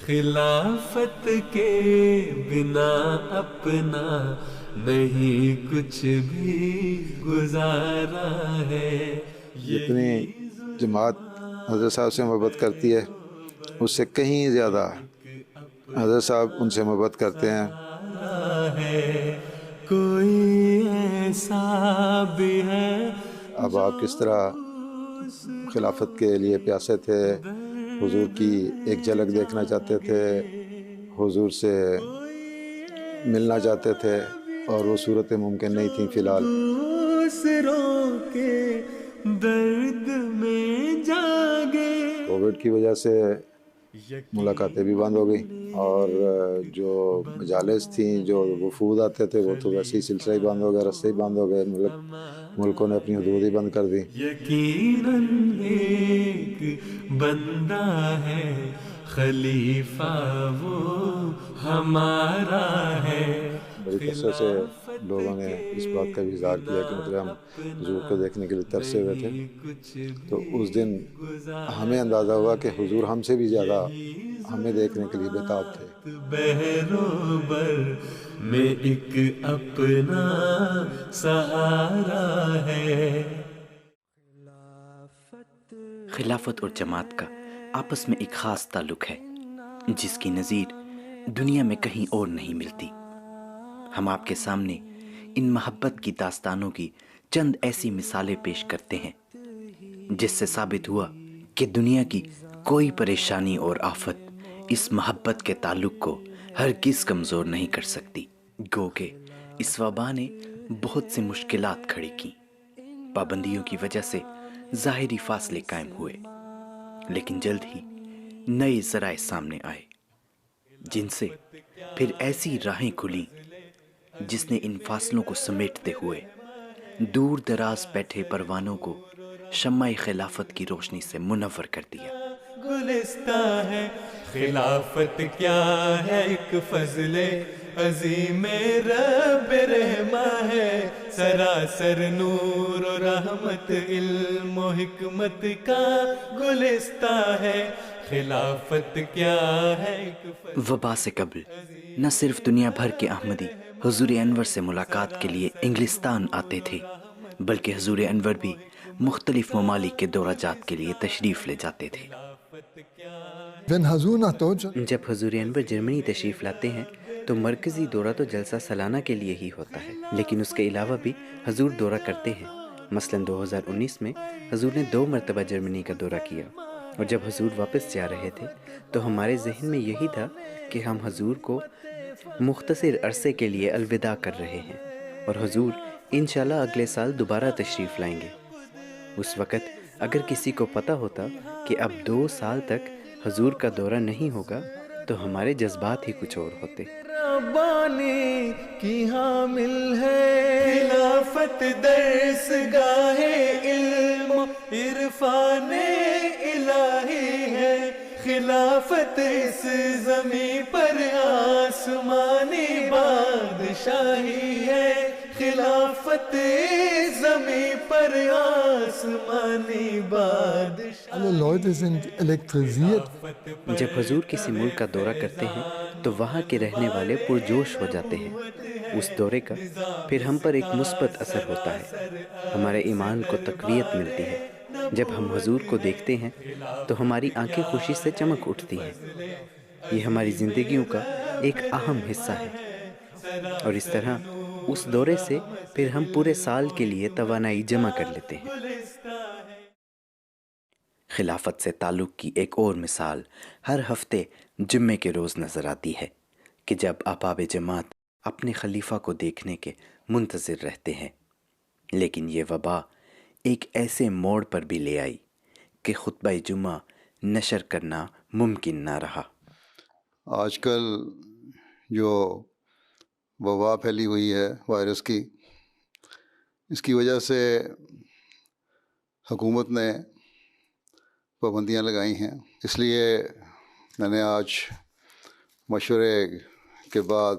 خلافت کے بنا اپنا نہیں کچھ بھی گزارا ہے. جتنی جماعت حضرت صاحب سے محبت کرتی ہے اس سے کہیں زیادہ حضرت صاحب ان سے محبت کرتے ہیں. ہے کوئی ایسا بھی ہے اب آپ کس طرح خلافت کے لیے پیاسے تھے، حضور کی ایک جھلک دیکھنا چاہتے تھے، حضور سے ملنا چاہتے تھے، اور وہ صورتیں ممکن نہیں تھیں فی الحال. دوسروں کے درد میں جاگے. کووڈ کی وجہ سے ملاقاتیں بھی بند ہو گئی، اور جو مجالس تھیں، جو وفود آتے تھے، وہ تو ویسے ہی سلسلہ ہی بند ہو گیا، رستے ہی بند ہو گئے، ملکوں نے اپنی حدود ہی بند کر دی. یقیناً ایک بندہ ہے خلیفہ وہ ہمارا ہے. بڑی کثرت سے لوگوں نے اس بات کا بھی اظہار کیا کہ مطلب ہم حضور کو دیکھنے کے لیے ترسے ہوئے تھے. تو اس دن ہمیں اندازہ ہوا کہ حضور ہم سے بھی زیادہ ہمیں دیکھنے کے لیے بےتاب تھے. بہروبر میں ایک اپنا سہارا ہے. خلافت اور جماعت کا آپس میں ایک خاص تعلق ہے جس کی نظیر دنیا میں کہیں اور نہیں ملتی. ہم آپ کے سامنے ان محبت کی داستانوں کی چند ایسی مثالیں پیش کرتے ہیں جس سے ثابت ہوا کہ دنیا کی کوئی پریشانی اور آفت اس محبت کے تعلق کو ہرگز کمزور نہیں کر سکتی. گو کہ اس وبا نے بہت سی مشکلات کھڑی کی. پابندیوں کی وجہ سے ظاہری فاصلے قائم ہوئے، لیکن جلد ہی نئے ذرائع سامنے آئے جن سے پھر ایسی راہیں کھلیں جس نے ان فاصلوں کو سمیٹتے ہوئے دور دراز بیٹھے پروانوں کو شمع خلافت کی روشنی سے منور کر دیا. گلستہ ہے خلافت کیا ہے ایک فضل عظیم رب رحمہ ہے. سراسر نور و رحمت علم و حکمت کا گلستہ ہے. خلافت کیا ہے ایک فضل. وبا سے قبل نہ صرف دنیا بھر کے احمدی حضور انور سے ملاقات کے لیے انگلستان آتے تھے، بلکہ حضور انور بھی مختلف ممالک کے دورہ جات کے لیے تشریف لے جاتے تھے. جب حضور انور جرمنی تشریف لاتے ہیں تو مرکزی دورہ تو جلسہ سالانہ کے لیے ہی ہوتا ہے، لیکن اس کے علاوہ بھی حضور دورہ کرتے ہیں. مثلا 2019 میں حضور نے 2 مرتبہ جرمنی کا دورہ کیا، اور جب حضور واپس جا رہے تھے تو ہمارے ذہن میں یہی تھا کہ ہم حضور کو مختصر عرصے کے لیے الوداع کر رہے ہیں، اور حضور انشاءاللہ اگلے سال دوبارہ تشریف لائیں گے. اس وقت اگر کسی کو پتہ ہوتا کہ اب 2 سال تک حضور کا دورہ نہیں ہوگا تو ہمارے جذبات ہی کچھ اور ہوتے. ربانی کی حامل ہے خلافت درس گاہ علم عرفان الہی ہے. خلافت اس زمین پر آسمانی بادشاہی ہے. خلافت اس زمین پر آسمانی بادشاہی. Alle Leute sind elektrisiert. جب حضور کسی ملک کا دورہ کرتے ہیں تو وہاں کے رہنے والے پرجوش ہو جاتے ہیں. اس دورے کا پھر ہم پر ایک مثبت اثر ہوتا ہے، ہمارے ایمان کو تقویت ملتی ہے. جب ہم حضور کو دیکھتے ہیں تو ہماری آنکھیں خوشی سے چمک اٹھتی ہیں. یہ ہماری زندگیوں کا ایک اہم حصہ ہے، اور اس طرح اس دورے سے پھر ہم پورے سال کے لیے توانائی جمع کر لیتے ہیں. خلافت سے تعلق کی ایک اور مثال ہر ہفتے جمعے کے روز نظر آتی ہے کہ جب احباب جماعت اپنے خلیفہ کو دیکھنے کے منتظر رہتے ہیں. لیکن یہ وبا ایک ایسے موڑ پر بھی لے آئی کہ خطبہ جمعہ نشر کرنا ممکن نہ رہا. آج کل جو وبا پھیلی ہوئی ہے وائرس کی، اس کی وجہ سے حکومت نے پابندیاں لگائی ہیں. اس لیے میں نے آج مشورے کے بعد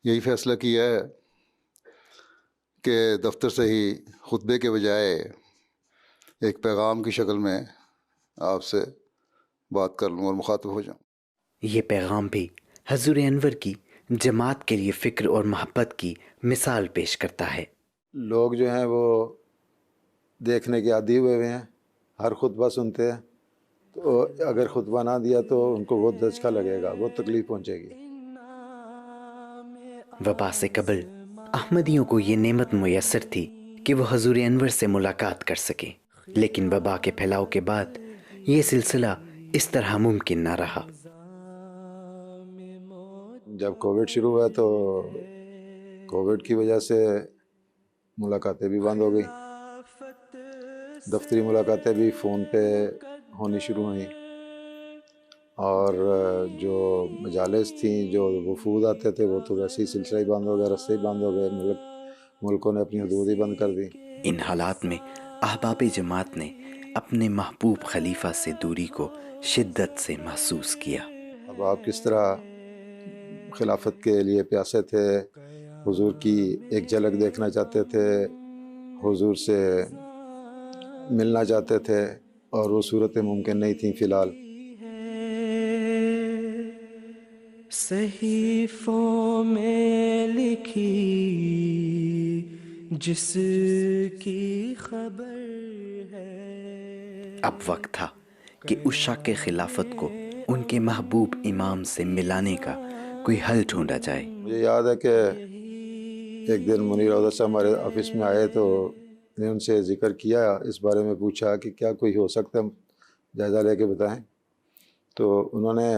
یہی فیصلہ کیا ہے کہ دفتر سے ہی خطبے کے بجائے ایک پیغام کی شکل میں آپ سے بات کر لوں اور مخاطب ہو جاؤں. یہ پیغام بھی حضور انور کی جماعت کے لیے فکر اور محبت کی مثال پیش کرتا ہے۔ لوگ جو ہیں وہ دیکھنے کے عادی ہوئے ہیں، ہر خطبہ سنتے ہیں، تو اگر خطبہ نہ دیا تو ان کو بہت دھچکا لگے گا، بہت تکلیف پہنچے گی۔ وبا سے قبل احمدیوں کو یہ نعمت میسر تھی کہ وہ حضور انور سے ملاقات کر سکیں، لیکن وبا کے پھیلاؤ کے بعد یہ سلسلہ اس طرح ممکن نہ رہا۔ جب کووڈ شروع ہوا تو کووڈ کی وجہ سے ملاقاتیں بھی بند ہو گئی، دفتری ملاقاتیں بھی فون پہ ہونی شروع ہوئیں، اور جو مجالس تھیں، جو وفود آتے تھے، وہ تو ویسے ہی سلسلہ ہی بند ہو گیا، رستے ہی بند ہو گئے، ملکوں نے اپنی حدود ہی بند کر دی۔ ان حالات میں احباب جماعت نے اپنے محبوب خلیفہ سے دوری کو شدت سے محسوس کیا۔ اب آپ کس طرح خلافت کے لیے پیاسے تھے، حضور کی ایک جھلک دیکھنا چاہتے تھے، حضور سے ملنا چاہتے تھے، اور وہ صورتیں ممکن نہیں تھیں فی الحال۔ صحیفوں میں لکھی جس کی خبر ہے۔ اب وقت تھا کہ عشاق خلافت کو ان کے محبوب امام سے ملانے کا کوئی حل ڈھونڈا جائے۔ مجھے یاد ہے کہ ایک دن منیر اودھ صاحب ہمارے آفس میں آئے تو نے ان سے ذکر کیا، اس بارے میں پوچھا کہ کیا کوئی ہو سکتا ہے، جائزہ لے کے بتائیں۔ تو انہوں نے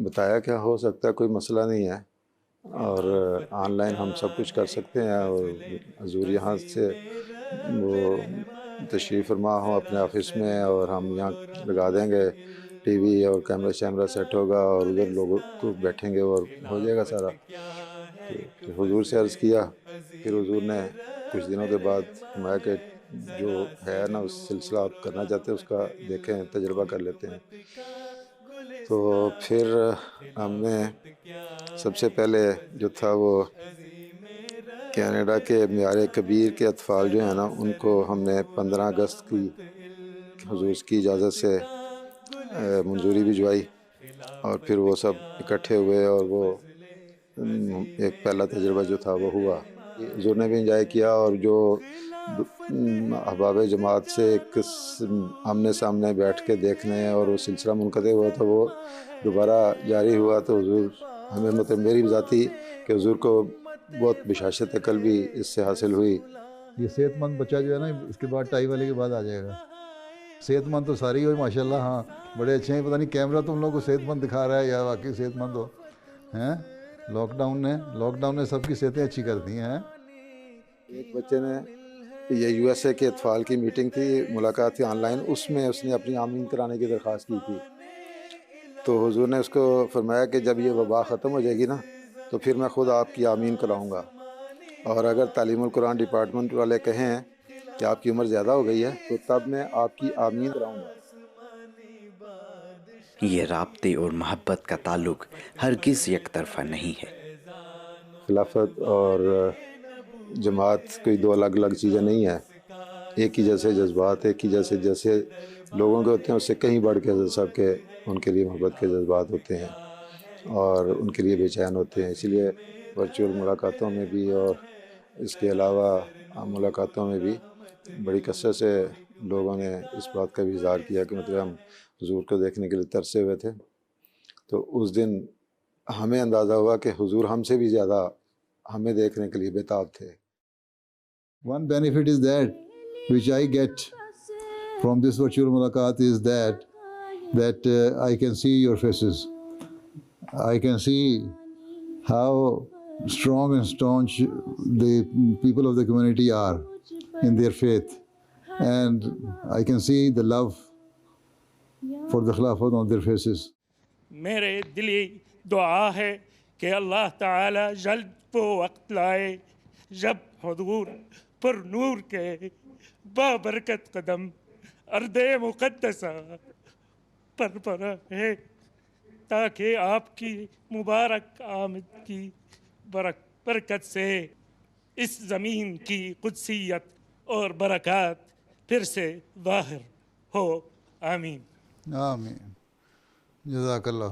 بتایا کہ ہو سکتا ہے، کوئی مسئلہ نہیں ہے، اور آن لائن ہم سب کچھ کر سکتے ہیں، اور حضور یہاں سے وہ تشریف فرما ہوں اپنے آفس میں، اور ہم یہاں لگا دیں گے ٹی وی اور کیمرہ شیمرہ سیٹ ہوگا، اور ادھر لوگوں کو بیٹھیں گے اور ہو جائے گا سارا۔ تو حضور سے عرض کیا، پھر حضور نے کچھ دنوں کے بعد فرمایا کہ جو ہے نا اس سلسلہ آپ کرنا چاہتے ہیں اس کا دیکھیں، تجربہ کر لیتے ہیں۔ تو پھر ہم نے سب سے پہلے جو تھا وہ کینیڈا کے معیار کبیر کے اطفال جو ہیں نا، ان کو ہم نے 15 اگست کی حضور کی اجازت سے منظوری بھجوائی، اور پھر وہ سب اکٹھے ہوئے، اور وہ ایک پہلا تجربہ جو تھا وہ ہوا۔ حضور نے بھی انجوائے کیا، اور جو احباب جماعت سے ایک آمنے سامنے بیٹھ کے دیکھنے اور وہ سلسلہ منقطع ہوا تھا، وہ دوبارہ جاری ہوا۔ تو حضور ہمیں مطلب میری ذاتی کہ حضور کو بہت بشاشت قلبی اس سے حاصل ہوئی۔ یہ صحت مند بچہ جو ہے نا اس کے بعد ٹائی والے کے بعد آ جائے گا۔ صحت مند تو ساری ہوئی ماشاء اللہ، ہاں بڑے اچھے ہیں، پتہ نہیں کیمرہ تم لوگوں کو صحت مند دکھا رہا ہے یا واقعی صحت مند ہو ہیں۔ لاک ڈاؤن نے سب کی صحتیں اچھی کر دی ہیں۔ ایک بچے نے، یہ یو ایس اے کے اطفال کی میٹنگ تھی، ملاقات تھی آن لائن، اس میں اس نے اپنی آمین کرانے کی درخواست کی تھی۔ تو حضور نے اس کو فرمایا کہ جب یہ وبا ختم ہو جائے گی نا تو پھر میں خود آپ کی آمین کراؤں گا، اور اگر تعلیم القرآن ڈپارٹمنٹ والے کہیں کہ آپ کی عمر زیادہ ہو گئی ہے تو تب میں آپ کی آمین کراؤں گا۔ یہ رابطے اور محبت کا تعلق ہرگز یک طرفہ نہیں ہے۔ خلافت اور جماعت کوئی دو الگ الگ چیزیں نہیں ہیں، ایک ہی جیسے جذبات، ایک ہی جیسے لوگوں کے ہوتے ہیں، اس سے کہیں بڑھ کے سب کے ان کے لیے محبت کے جذبات ہوتے ہیں اور ان کے لیے بے چین ہوتے ہیں۔ اسی لیے ورچوئل ملاقاتوں میں بھی اور اس کے علاوہ عام ملاقاتوں میں بھی بڑی کثرت سے لوگوں نے اس بات کا بھی اظہار کیا کہ مطلب ہم حضور کو دیکھنے کے لیے ترسے ہوئے تھے۔ تو اس دن ہمیں اندازہ ہوا کہ حضور ہم سے بھی زیادہ ہمیں دیکھنے کے لیے بےتاب تھے۔ One benefit is that which I get from this virtual mulaqat is that I can see your faces. I can see how strong and staunch the people of the community are in their faith, and I can see the love for the Khilafat on their faces. میرے دلی دعا ہے کہ اللہ تعالی جلد وہ وقت لائے جب حضور پر نور کے بابرکت قدم ارض مقدسہ پر ہے، تاکہ آپ کی مبارک آمد کی برکت سے اس زمین کی قدسیت اور برکات پھر سے ظاہر ہو۔ آمین۔ آمین، جزاک اللہ۔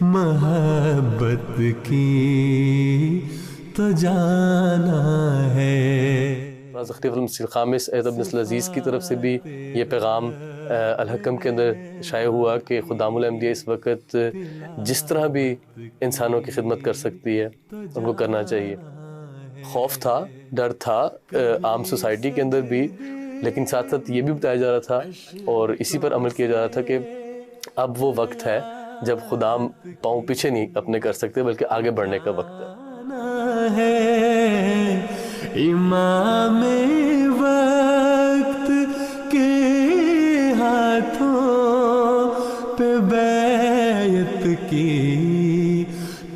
محبت کی تو جانا ہے. ذخیرہ فلم مسیح الخامس عید ابن العزیز کی طرف سے بھی یہ پیغام الحکم کے اندر شائع ہوا کہ خدام الانبیاء اس وقت جس طرح بھی انسانوں کی خدمت کر سکتی ہے ان کو کرنا چاہیے. خوف تھا، ڈر تھا عام سوسائٹی کے اندر بھی، لیکن ساتھ ساتھ یہ بھی بتایا جا رہا تھا اور اسی پر عمل کیا جا رہا تھا کہ اب وہ وقت ہے جب خدام پاؤں پیچھے نہیں اپنے کر سکتے بلکہ آگے بڑھنے کا وقت ہے. امام وقت کے ہاتھوں پہ بیعت کی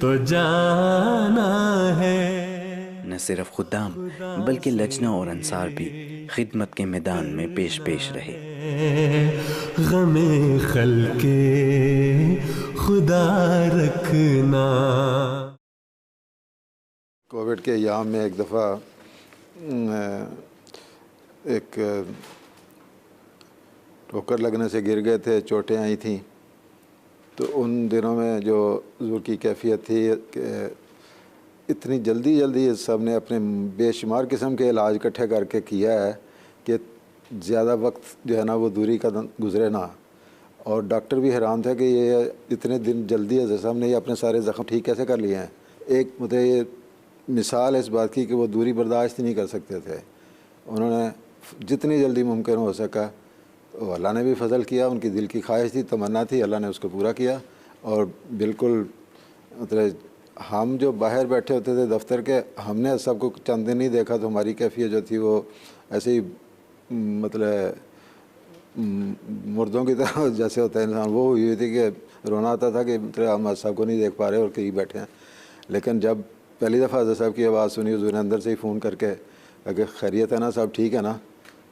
تو جانا ہے. نہ صرف خدام بلکہ لجنہ اور انصار بھی خدمت کے میدان میں پیش رہے. غم خلق خدا رکھنا. کووڈ کے ایام میں ایک دفعہ ایک ٹھوکر لگنے سے گر گئے تھے، چوٹیں آئی تھیں. تو ان دنوں میں جو حضور کی کیفیت تھی کہ اتنی جلدی سب نے اپنے بے شمار قسم کے علاج اکٹھے کر کے کیا ہے کہ زیادہ وقت جو ہے نا وہ دوری کا گزرے نہ. اور ڈاکٹر بھی حیران تھے کہ یہ اتنے دن جلدی حضرت صاحب نے یہ اپنے سارے زخم ٹھیک کیسے کر لیے ہیں. ایک مطلب یہ مثال اس بات کی کہ وہ دوری برداشت نہیں کر سکتے تھے. انہوں نے جتنی جلدی ممکن ہو سکا، تو اللہ نے بھی فضل کیا. ان کی دل کی خواہش تھی، تمنا تھی، اللہ نے اس کو پورا کیا. اور بالکل مطلب ہم جو باہر بیٹھے ہوتے تھے دفتر کے، ہم نے سب کو چند دن نہیں دیکھا تو ہماری کیفیت جو تھی وہ ایسے ہی مطلب مردوں کی طرح جیسے ہوتا ہے انسان، وہ ہوئی تھی کہ رونا آتا تھا کہ مطلب ہم سب کو نہیں دیکھ پا رہے اور کہیں بیٹھے ہیں. لیکن جب پہلی دفعہ حضرت صاحب کی آواز سنی، حضور نے اندر سے ہی فون کر کے کہ خیریت ہے نا، سب ٹھیک ہے نا،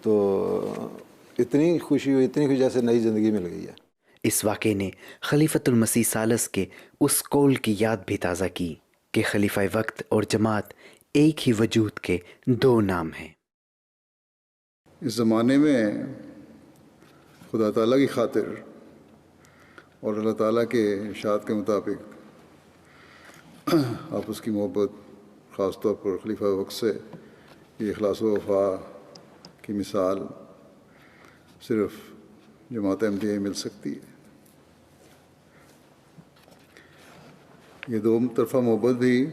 تو اتنی خوشی ہوئی، اتنی خوشی جیسے نئی زندگی مل گئی ہے. اس واقعے نے خلیفۃ المسیح ثالث کے اس قول کی یاد بھی تازہ کی کہ خلیفہ وقت اور جماعت ایک ہی وجود کے دو نام ہیں. اس زمانے میں خدا تعالیٰ کی خاطر اور اللہ تعالیٰ کے ارشاد کے مطابق آپس کی محبت، خاص طور پر خلیفہ وقت سے یہ اخلاص و وفا کی مثال صرف جماعت احمدیہ مل سکتی ہے. یہ دو طرفہ محبت بھی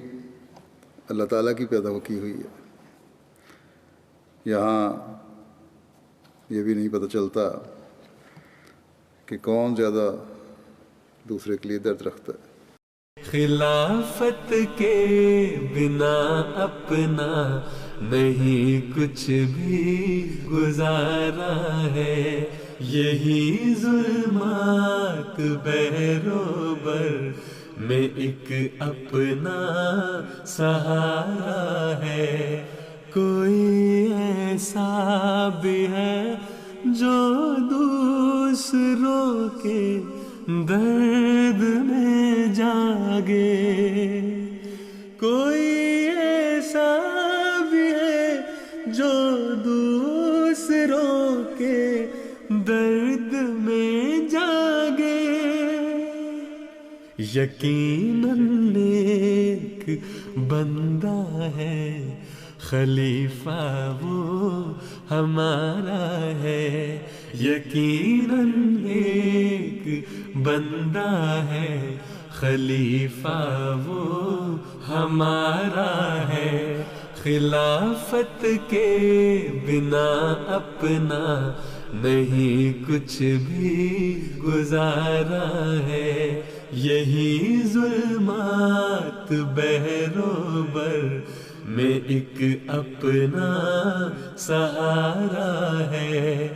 اللہ تعالیٰ کی پیدا کی ہوئی ہے. یہاں یہ بھی نہیں پتہ چلتا کہ کون زیادہ دوسرے کے لیے درد رکھتا ہے. خلافت کے بنا اپنا نہیں کچھ بھی گزارا ہے. یہی ظلمات بہروبر میں ایک اپنا سہارا ہے. کوئی ایسا بھی ہے جو دوسروں کے درد میں جاگے. کوئی ایسا بھی ہے جو دوسروں کے درد میں جاگے. یقیناً ایک بندہ ہے خلیفہ وہ ہمارا ہے. یقیناً ایک بندہ ہے خلیفہ وہ ہمارا ہے. خلافت کے بنا اپنا نہیں کچھ بھی گزارا ہے. یہی ظلمات بہروبر میں ایک اپنا سہارا ہے.